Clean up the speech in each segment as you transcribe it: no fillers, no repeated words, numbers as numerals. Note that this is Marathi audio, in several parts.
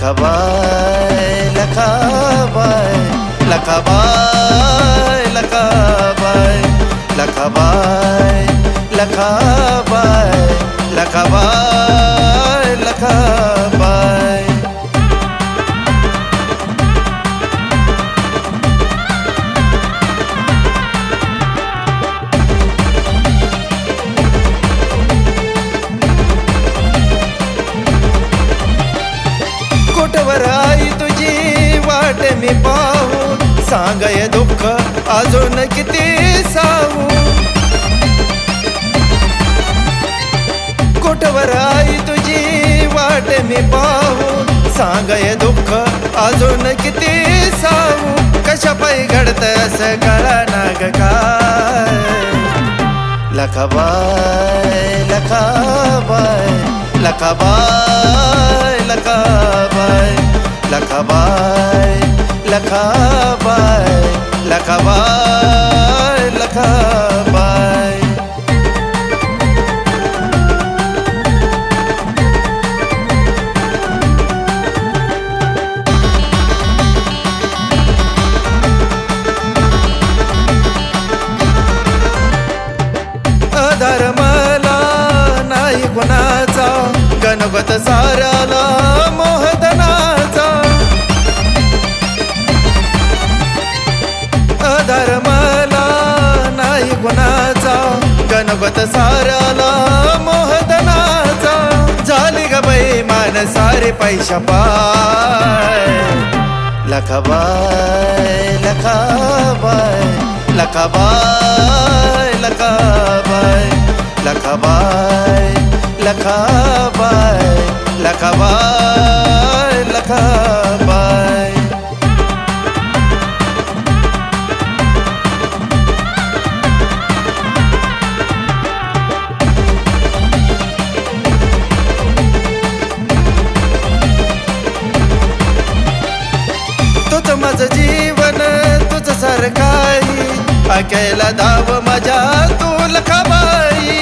लखाबाय लखाबाय लखाबाय लखाबाय लखाबाय लखाबाय लखाबाय लखाबाय कोटवर आई तुझी वाट मी पाहू सांगाय दुःख अजून किती साहू कोटवर आई तुझी वाट मी पाहू सांगाय दुःख अजून किती साहू कशा पायी घडत असं कळना ग काय लखाबाय लखाबाय लखाबाय लखाबाय लखाबाय लखाबाय लखाबाय लखाबाय आधार मला नाही कोणाचा गणपत साऱ्याला मोहदनाचा आधार मला नाही कोणाचा गणपत साऱ्याला मोहदनाचा झाली ग बाई मान सारे पैशा पाय लखाबाय लखाबाय लखाबाय लखाबाय लखाबाय लखाबाय लखाबाय लखाबाय तुझं माझं जीवन तुझं सारखाई ऐकायला धाव माझ्या तू लखाबाई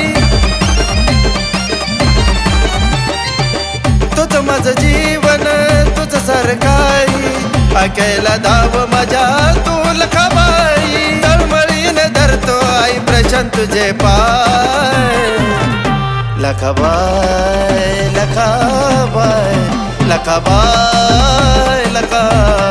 तुझं माझं जीवन तुझं सारखाई ऐकायला धाव माझ्या तू लखाबाई तळमळीने धरतो आई प्रशांत तुझे पाय लखाबाय लखाबाय लखाबाय लखाबाय